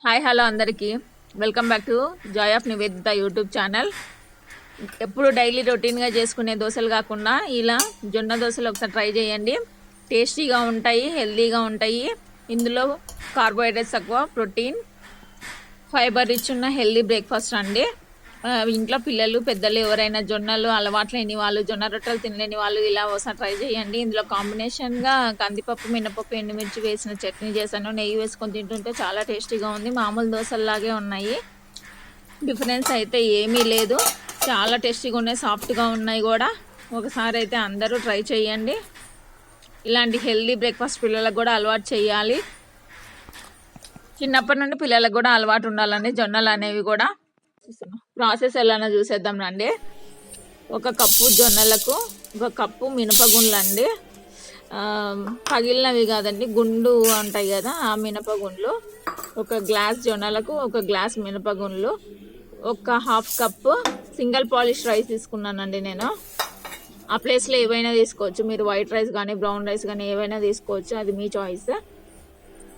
Hi hello అందరికీ welcome back to Joy of Nivedita YouTube channel. ఎప్పుడు daily రొటీన్గా చేసుకునే దోశలు కాకుండా ఇలా జొన్న దోశలు ఒకసారి ట్రై చేయండి. టేస్టీగా ఉంటాయి, హెల్తీగా ఉంటాయి. ఇందులో కార్బోహైడ్రేట్స్ తక్కువ, ప్రోటీన్, ఫైబర్ రిచ్ ఉన్న హెల్తీ బ్రేక్ఫాస్ట్ అండి. ఇంట్లో పిల్లలు పెద్దలు ఎవరైనా జొన్నలు అలవాటు లేని వాళ్ళు, జొన్న రొట్టెలు తినలేని వాళ్ళు ఇలా ఒకసారి ట్రై చేయండి. ఇందులో కాంబినేషన్గా కందిపప్పు, మినపప్పు, ఎండుమిర్చి వేసిన చట్నీ చేశాను. నెయ్యి వేసుకొని తింటుంటే చాలా టేస్టీగా ఉంది. మామూలు దోశల్లాగే ఉన్నాయి, డిఫరెన్స్ అయితే ఏమీ లేదు. చాలా టేస్టీగా ఉన్నాయి, సాఫ్ట్గా ఉన్నాయి కూడా. ఒకసారి అయితే అందరూ ట్రై చేయండి. ఇలాంటి హెల్తీ బ్రేక్ఫాస్ట్ పిల్లలకు కూడా అలవాటు చేయాలి. చిన్నప్పటి నుండి పిల్లలకు కూడా అలవాటు ఉండాలండి జొన్నలు అనేవి కూడా. ప్రాసెస్ ఎలానో చూసేద్దాం రండి. 1 కప్పు జొన్నలకు 1 కప్పు మినపగుండ్లు అండి. పగిలినవి కాదండి, గుండు ఉంటాయి కదా ఆ మినపగుండ్లు. 1 గ్లాస్ జొన్నలకు 1 గ్లాస్ మినపగుండ్లు. 1/2 కప్పు సింగిల్ పాలిష్ రైస్ తీసుకున్నానండి నేను. ఆ ప్లేస్లో ఏవైనా తీసుకోవచ్చు మీరు, వైట్ రైస్ కానీ బ్రౌన్ రైస్ కానీ ఏవైనా తీసుకోవచ్చు, అది మీ చాయిస్.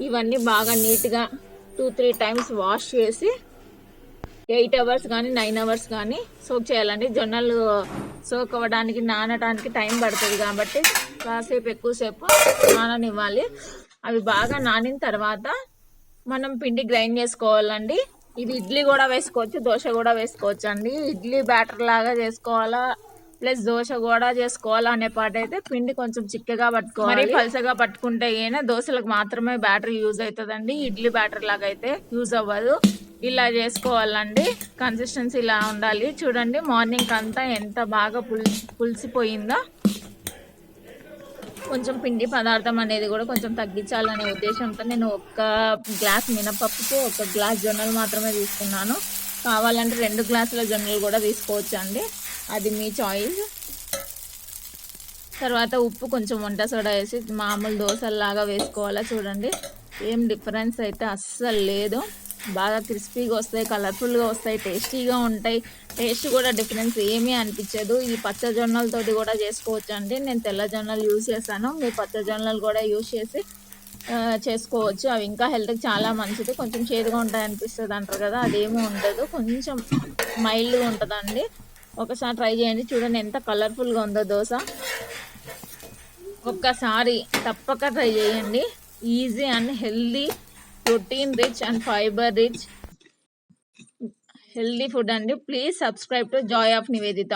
ఇవన్నీ బాగా నీట్గా 2-3 టైమ్స్ వాష్ చేసి 8 అవర్స్ కానీ 9 అవర్స్ కానీ సోక్ చేయాలండి. జొన్నలు సోక్ అవ్వడానికి, నానడానికి టైం పడుతుంది కాబట్టి కాసేపు ఎక్కువసేపు నాననివ్వాలి. అవి బాగా నానిన తర్వాత మనం పిండి గ్రైండ్ చేసుకోవాలండి. ఇది ఇడ్లీ కూడా వేసుకోవచ్చు, దోశ కూడా వేసుకోవచ్చు అండి. ఇడ్లీ బ్యాటర్ లాగా చేసుకోవాలా ప్లస్ దోశ కూడా చేసుకోవాలా అనే పాట అయితే పిండి కొంచెం చిక్కగా పట్టుకోవాలి. మరి పలసగా పట్టుకుంటే అయినా దోశలకు మాత్రమే బ్యాటర్ యూజ్ అవుతుందండి, ఇడ్లీ బ్యాటర్ లాగా అయితే యూజ్ అవ్వదు. ఇలా చేసుకోవాలండి. కన్సిస్టెన్సీ ఇలా ఉండాలి. చూడండి మార్నింగ్ అంతా ఎంత బాగా పులిసిపోయిందో. కొంచెం పిండి పదార్థం అనేది కూడా కొంచెం తగ్గించాలనే ఉద్దేశంతో నేను 1 గ్లాస్ మినపప్పుకు 1 గ్లాస్ జొన్నలు మాత్రమే తీసుకున్నాను. కావాలంటే 2 గ్లాసుల జొన్నలు కూడా తీసుకోవచ్చు అండి, అది మీ చాయిస్. తర్వాత ఉప్పు, కొంచెం వంట సోడా వేసి మామూలు దోశల్లాగా వేసుకోవాలా. చూడండి ఏం డిఫరెన్స్ అయితే అస్సలు లేదు. బాగా క్రిస్పీగా వస్తాయి, కలర్ఫుల్గా వస్తాయి, టేస్టీగా ఉంటాయి. టేస్ట్ కూడా డిఫరెన్స్ ఏమీ అనిపించదు. ఈ పచ్చ జొన్నలతోటి కూడా చేసుకోవచ్చు అండి. నేను తెల్ల జొన్నలు యూజ్ చేశాను, మీరు పచ్చ జొన్నలు కూడా యూజ్ చేసి చేసుకోవచ్చు. అవి ఇంకా హెల్త్కి చాలా మంచిది. కొంచెం చేదుగా ఉంటాయి అనిపిస్తుంది అంటారు కదా, అదేమీ ఉండదు, కొంచెం మైల్డ్గా ఉంటుందండి. ఒకసారి ట్రై చేయండి. చూడండి ఎంత కలర్ఫుల్గా ఉందో దోశ. ఒక్కసారి తప్పక ట్రై చేయండి. Easy and healthy, protein rich and fibre rich healthy food అండి. Please subscribe to Joy of Nivedita.